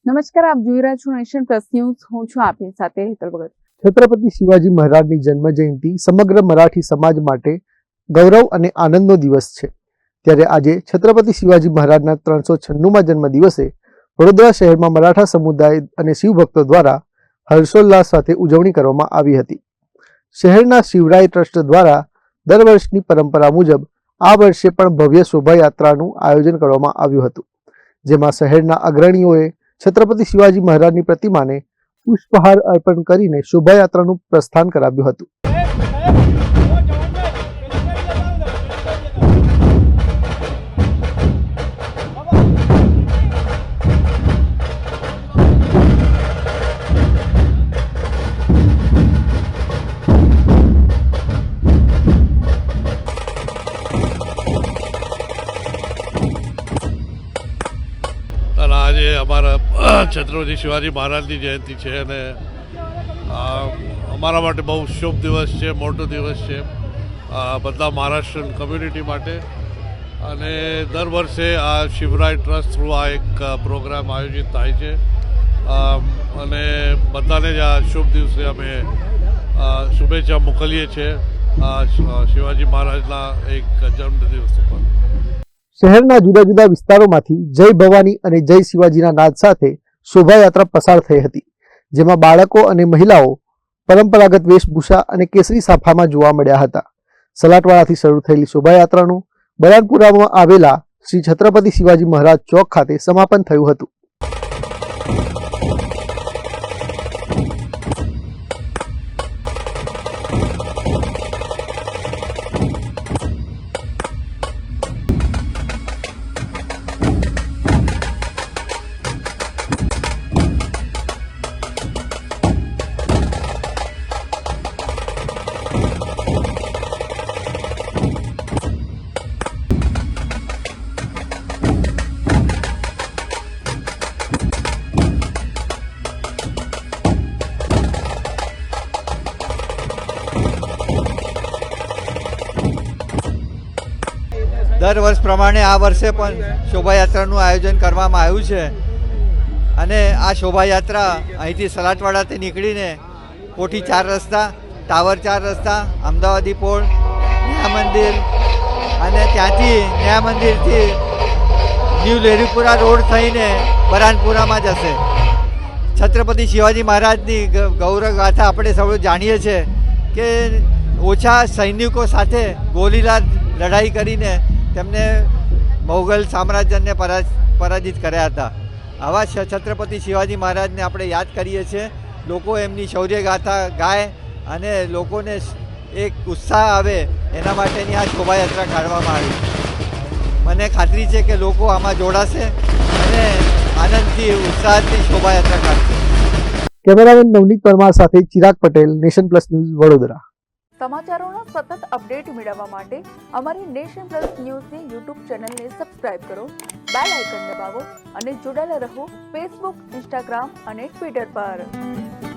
નમસ્કાર, આપ જોઈ રહ્યા છો નેશન પ્લસ ન્યૂઝ. હું છું આપની સાથે હેતલ ભગત. છત્રપતિ શિવાજી મહારાજની જન્મ જયંતિ સમગ્ર મરાઠી સમાજ માટે ગૌરવ અને આનંદનો દિવસ છે. ત્યારે આજે છત્રપતિ શિવાજી મહારાજના 396મા જન્મ દિવસે વડોદરા શહેરમાં મરાઠા સમુદાય અને શિવભક્તો દ્વારા હર્ષોલ્લાસ સાથે ઉજવણી કરવામાં આવી હતી. શહેરના શિવરાય ટ્રસ્ટ દ્વારા દર વર્ષની પરંપરા મુજબ આ વર્ષે પણ ભવ્ય શોભાયાત્રાનું આયોજન કરવામાં આવ્યું હતું, જેમાં શહેરના અગ્રણીઓએ છત્રપતિ શિવાજી મહારાજની પ્રતિમાને પુષ્પહાર અર્પણ કરીને શોભાયાત્રાનું પ્રસ્થાન કરાવ્યું હતું. આજે અમારા છત્રપતિ શિવાજી મહારાજની જયંતિ છે અને અમારા માટે બહુ શુભ દિવસ છે, મોટો દિવસ છે બધા મહારાષ્ટ્રીયન કમ્યુનિટી માટે. અને દર વર્ષે આ શિવરાય ટ્રસ્ટ થ્રુ આ એક પ્રોગ્રામ આયોજિત થાય છે અને બધાને જ આ શુભ દિવસે અમે શુભેચ્છા મોકલીએ છીએ શિવાજી મહારાજના એક જન્મદિવસ ઉપર. શહેરના જુદા જુદા વિસ્તારોમાંથી જય ભવાની અને જય શિવાજીના નાદ સાથે શોભાયાત્રા પસાર થઈ હતી, જેમાં બાળકો અને મહિલાઓ પરંપરાગત વેશભૂષા અને કેસરી સાફામાં જોવા મળ્યા હતા. સલાટવાડાથી શરૂ થયેલી શોભાયાત્રાનું બરાનપુરામાં આવેલા શ્રી છત્રપતિ શિવાજી મહારાજ ચોક ખાતે સમાપન થયું હતું. દર વર્ષ પ્રમાણે આ વર્ષે પણ શોભાયાત્રાનું આયોજન કરવામાં આવ્યું છે અને આ શોભાયાત્રા અહીંથી સલાટવાડાથી નીકળીને કોઠી 4 રસ્તા, ટાવર 4 રસ્તા, અમદાવાદી પોળ, ન્યા મંદિર અને ત્યાંથી ન્યા મંદિરથી ન્યૂ લેરીપુરા રોડ થઈને બરાનપુરામાં જશે. છત્રપતિ શિવાજી મહારાજની ગૌરવ ગાથા આપણે સૌ જાણીએ છીએ કે ઓછા સૈનિકો સાથે ગોલીબાર લડાઈ કરીને તેમને મોગલ સામ્રાજ્યને પરાજિત કર્યા હતા. આવા છત્રપતિ શિવાજી મહારાજને આપણે યાદ કરીએ છીએ. લોકો એમની શૌર્ય ગાથા ગાય અને લોકોને એક ઉત્સાહ આવે એના માટેની આ શોભાયાત્રા કાઢવામાં આવી. મને ખાતરી છે કે લોકો આમાં જોડાશે અને આનંદથી ઉત્સાહથી શોભાયાત્રા કાઢશે. કેમેરામેન નવનીત પરમાર સાથે Chirag Patel, Nation Plus News, Vadodara. સમાચારોનો સતત અપડેટ મેળવવા માટે અમારી નેશન પ્લસ ન્યૂઝની યુટ્યુબ ચેનલને સબસ્ક્રાઇબ કરો, બેલ આઇકન દબાવો અને જોડાયેલા રહો ફેસબુક, ઇન્સ્ટાગ્રામ અને ટ્વિટર પર.